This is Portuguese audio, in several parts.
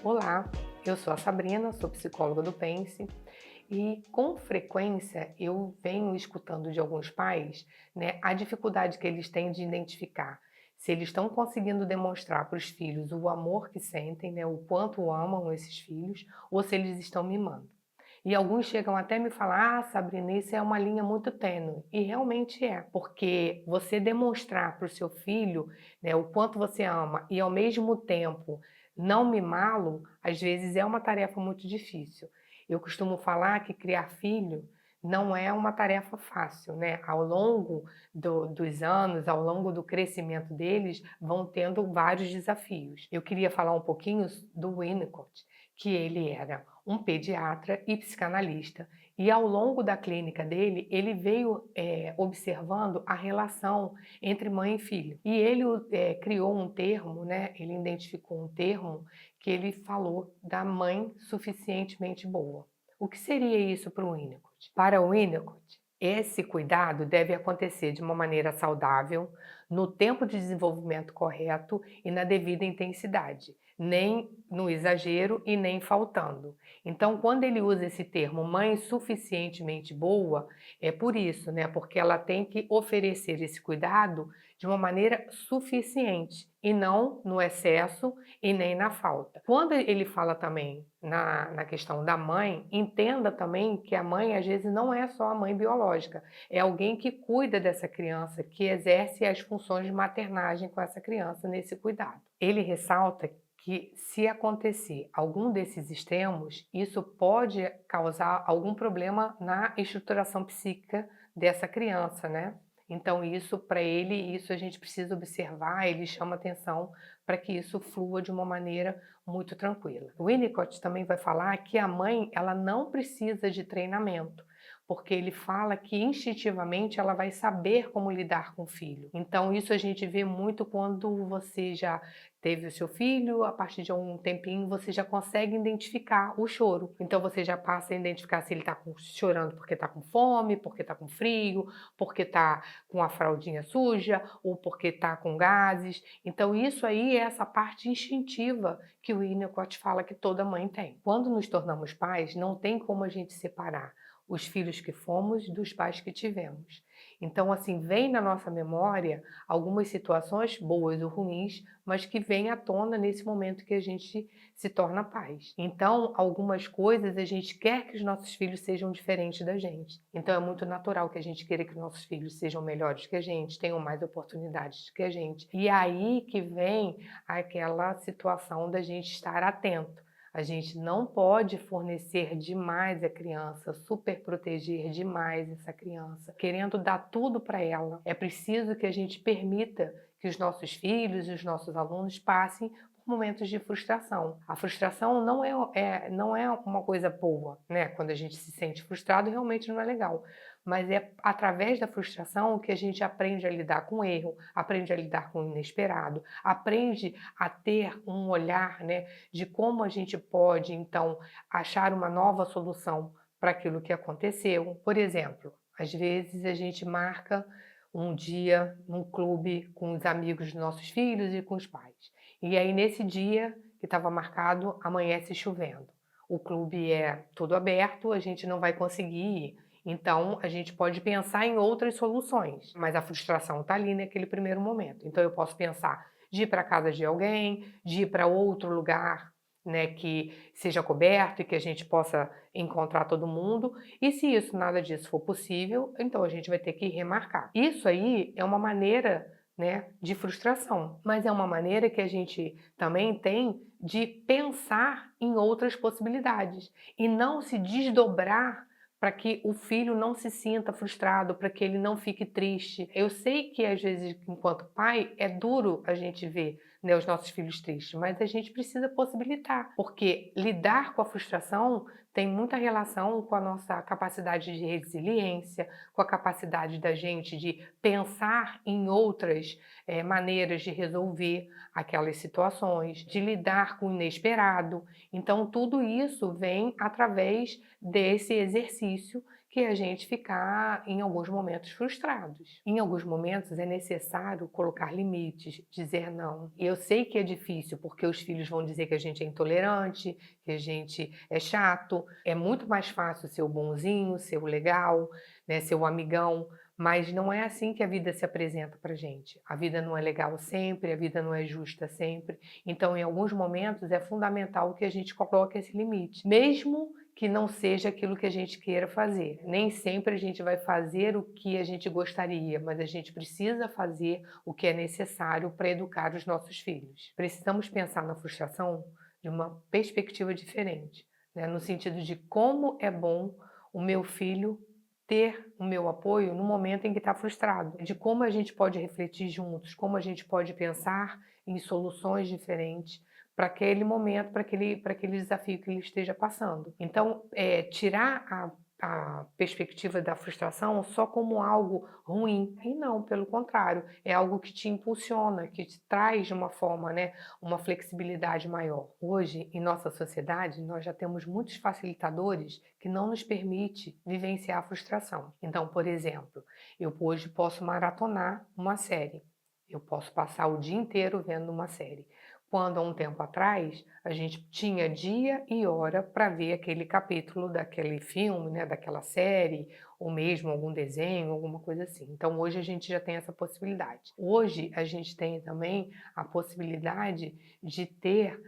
Olá, eu sou a Sabrina, sou psicóloga do Pense e com frequência eu venho escutando de alguns pais, né, a dificuldade que eles têm de identificar se eles estão conseguindo demonstrar para os filhos o amor que sentem, né, o quanto amam esses filhos, ou se eles estão mimando. E alguns chegam até me falar: Sabrina, isso é uma linha muito tênue. E realmente é, porque você demonstrar para o seu filho, né, o quanto você ama e ao mesmo tempo não mimá-lo, às vezes é uma tarefa muito difícil. Eu costumo falar que criar filho não é uma tarefa fácil, né? Ao longo dos anos, ao longo do crescimento deles, vão tendo vários desafios. Eu queria falar um pouquinho do Winnicott, que ele era um pediatra e psicanalista, e ao longo da clínica dele, ele veio observando a relação entre mãe e filho. E ele criou um termo, né? Ele identificou um termo que ele falou da mãe suficientemente boa. O que seria isso para o Winnicott? Para o Winnicott, esse cuidado deve acontecer de uma maneira saudável, no tempo de desenvolvimento correto e na devida intensidade, nem no exagero e nem faltando. Então, quando ele usa esse termo mãe suficientemente boa, é por isso, né? Porque ela tem que oferecer esse cuidado de uma maneira suficiente e não no excesso e nem na falta. Quando ele fala também na questão da mãe, entenda também que a mãe às vezes não é só a mãe biológica, é alguém que cuida dessa criança, que exerce as funções de maternagem com essa criança nesse cuidado. Ele ressalta que se acontecer algum desses extremos, isso pode causar algum problema na estruturação psíquica dessa criança, né? Então isso para ele, isso a gente precisa observar, ele chama atenção para que isso flua de uma maneira muito tranquila. O Winnicott também vai falar que a mãe, ela não precisa de treinamento, porque ele fala que instintivamente ela vai saber como lidar com o filho. Então isso a gente vê muito quando você já teve o seu filho, a partir de um tempinho você já consegue identificar o choro. Então você já passa a identificar se ele está chorando porque está com fome, porque está com frio, porque está com a fraldinha suja ou porque está com gases. Então isso aí é essa parte instintiva que o Winnicott fala que toda mãe tem. Quando nos tornamos pais, não tem como a gente separar os filhos que fomos dos pais que tivemos. Então, assim, vem na nossa memória algumas situações boas ou ruins, mas que vêm à tona nesse momento que a gente se torna pais. Então, algumas coisas a gente quer que os nossos filhos sejam diferentes da gente. Então, é muito natural que a gente queira que os nossos filhos sejam melhores que a gente, tenham mais oportunidades que a gente. E aí que vem aquela situação da gente estar atento. A gente não pode fornecer demais a criança, super proteger demais essa criança, querendo dar tudo para ela. É preciso que a gente permita que os nossos filhos e os nossos alunos passem por momentos de frustração. A frustração não é uma coisa boa, né? Quando a gente se sente frustrado, realmente não é legal. Mas é através da frustração que a gente aprende a lidar com o erro, aprende a lidar com o inesperado, aprende a ter um olhar, né, de como a gente pode, então, achar uma nova solução para aquilo que aconteceu. Por exemplo, às vezes a gente marca um dia num clube com os amigos dos nossos filhos e com os pais. E aí, nesse dia que estava marcado, amanhece chovendo. O clube é todo aberto, a gente não vai conseguir ir. Então, a gente pode pensar em outras soluções, mas a frustração está ali naquele primeiro momento. Então, eu posso pensar de ir para a casa de alguém, de ir para outro lugar, né, que seja coberto e que a gente possa encontrar todo mundo. E se isso, nada disso for possível, então a gente vai ter que remarcar. Isso aí é uma maneira, né, de frustração, mas é uma maneira que a gente também tem de pensar em outras possibilidades e não se desdobrar para que o filho não se sinta frustrado, para que ele não fique triste. Eu sei que às vezes, enquanto pai, é duro a gente ver, né, os nossos filhos tristes, mas a gente precisa possibilitar, porque lidar com a frustração tem muita relação com a nossa capacidade de resiliência, com a capacidade da gente de pensar em outras maneiras de resolver aquelas situações, de lidar com o inesperado. Então, tudo isso vem através desse exercício que a gente ficar, em alguns momentos, frustrados. Em alguns momentos é necessário colocar limites, dizer não. E eu sei que é difícil, porque os filhos vão dizer que a gente é intolerante, que a gente é chato. É muito mais fácil ser o bonzinho, ser o legal, né, ser o amigão, mas não é assim que a vida se apresenta pra gente. A vida não é legal sempre, a vida não é justa sempre. Então, em alguns momentos, é fundamental que a gente coloque esse limite, mesmo que não seja aquilo que a gente queira fazer. Nem sempre a gente vai fazer o que a gente gostaria, mas a gente precisa fazer o que é necessário para educar os nossos filhos. Precisamos pensar na frustração de uma perspectiva diferente, né? No sentido de como é bom o meu filho ter o meu apoio no momento em que está frustrado, de como a gente pode refletir juntos, como a gente pode pensar em soluções diferentes para aquele momento, para aquele desafio que ele esteja passando. Então, tirar a perspectiva da frustração só como algo ruim, e não, pelo contrário, é algo que te impulsiona, que te traz de uma forma, né, uma flexibilidade maior. Hoje, em nossa sociedade, nós já temos muitos facilitadores que não nos permite vivenciar a frustração. Então, por exemplo, eu hoje posso maratonar uma série, eu posso passar o dia inteiro vendo uma série. Quando há um tempo atrás a gente tinha dia e hora para ver aquele capítulo daquele filme, né, daquela série, ou mesmo algum desenho, alguma coisa assim. Então hoje a gente já tem essa possibilidade. Hoje a gente tem também a possibilidade de ter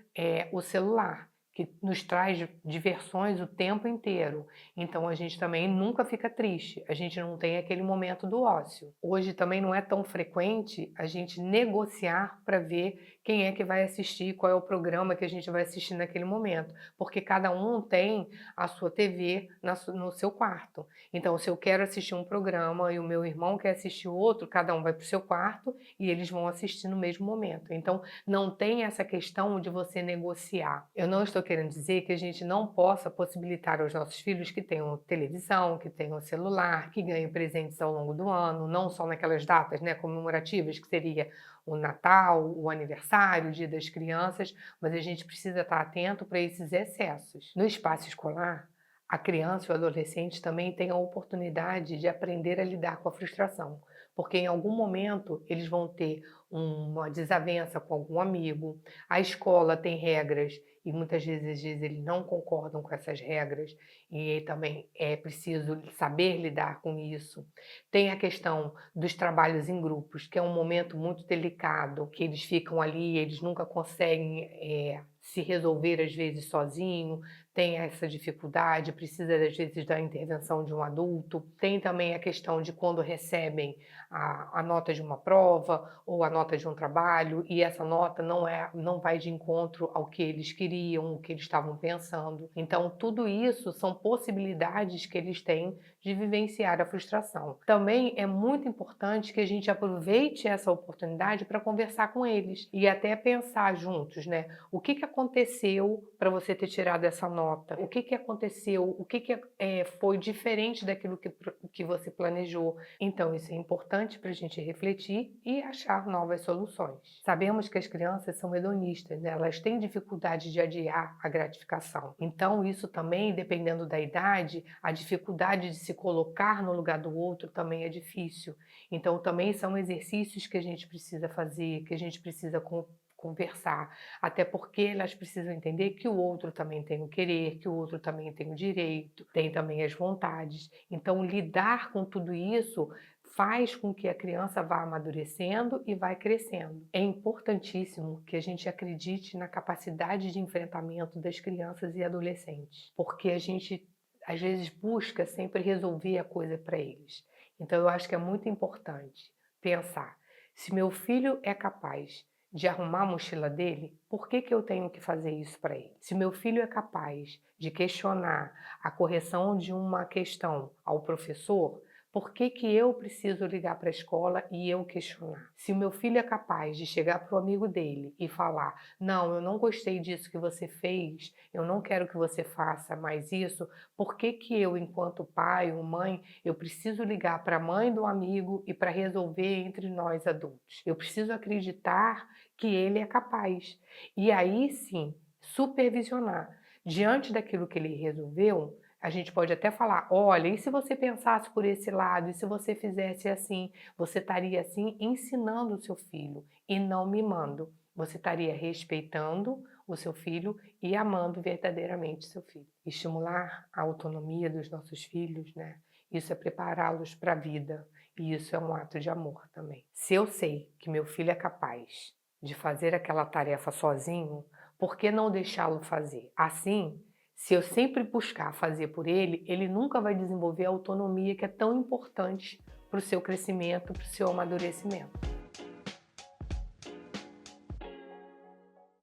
o celular, que nos traz diversões o tempo inteiro. Então a gente também nunca fica triste, a gente não tem aquele momento do ócio. Hoje também não é tão frequente a gente negociar para ver quem é que vai assistir, qual é o programa que a gente vai assistir naquele momento, porque cada um tem a sua TV no seu quarto. Então, se eu quero assistir um programa e o meu irmão quer assistir outro, cada um vai para o seu quarto e eles vão assistir no mesmo momento. Então, não tem essa questão de você negociar. Eu não estou querendo dizer que a gente não possa possibilitar aos nossos filhos que tenham televisão, que tenham celular, que ganhem presentes ao longo do ano, não só naquelas datas, né, comemorativas, que seria o Natal, o aniversário, o Dia das Crianças, mas a gente precisa estar atento para esses excessos. No espaço escolar, a criança e o adolescente também têm a oportunidade de aprender a lidar com a frustração, porque em algum momento eles vão ter uma desavença com algum amigo, a escola tem regras e muitas vezes eles não concordam com essas regras e também é preciso saber lidar com isso. Tem a questão dos trabalhos em grupos, que é um momento muito delicado, que eles ficam ali, eles nunca conseguem se resolver às vezes sozinho, tem essa dificuldade, precisa às vezes da intervenção de um adulto. Tem também a questão de quando recebem a nota de uma prova ou a nota de um trabalho e essa nota não vai de encontro ao que eles queriam, o que eles estavam pensando. Então, tudo isso são possibilidades que eles têm de vivenciar a frustração. Também é muito importante que a gente aproveite essa oportunidade para conversar com eles e até pensar juntos, né? O que aconteceu para você ter tirado essa nota? O que aconteceu? O que foi diferente daquilo que você planejou? Então, isso é importante para a gente refletir e achar novas soluções. Sabemos que as crianças são hedonistas, né? Elas têm dificuldade de adiar a gratificação. Então, isso também, dependendo da idade, a dificuldade de se colocar no lugar do outro também é difícil. Então, também são exercícios que a gente precisa fazer, que a gente precisa conversar, até porque elas precisam entender que o outro também tem o querer, que o outro também tem o direito, tem também as vontades. Então, lidar com tudo isso faz com que a criança vá amadurecendo e vai crescendo. É importantíssimo que a gente acredite na capacidade de enfrentamento das crianças e adolescentes, porque a gente às vezes busca sempre resolver a coisa para eles. Então, eu acho que é muito importante pensar, se meu filho é capaz de arrumar a mochila dele, por que eu tenho que fazer isso para ele? Se meu filho é capaz de questionar a correção de uma questão ao professor, por que eu preciso ligar para a escola e eu questionar? Se o meu filho é capaz de chegar para o amigo dele e falar, não, eu não gostei disso que você fez, eu não quero que você faça mais isso, por que eu, enquanto pai ou mãe, eu preciso ligar para a mãe do amigo e para resolver entre nós adultos? Eu preciso acreditar que ele é capaz. E aí sim, supervisionar. Diante daquilo que ele resolveu, A gente pode até falar, olha, e se você pensasse por esse lado, e se você fizesse assim, você estaria assim ensinando o seu filho e não mimando. Você estaria respeitando o seu filho e amando verdadeiramente seu filho. Estimular a autonomia dos nossos filhos, né? Isso é prepará-los para a vida e isso é um ato de amor também. Se eu sei que meu filho é capaz de fazer aquela tarefa sozinho, por que não deixá-lo fazer? Assim, se eu sempre buscar fazer por ele, ele nunca vai desenvolver a autonomia que é tão importante para o seu crescimento, para o seu amadurecimento.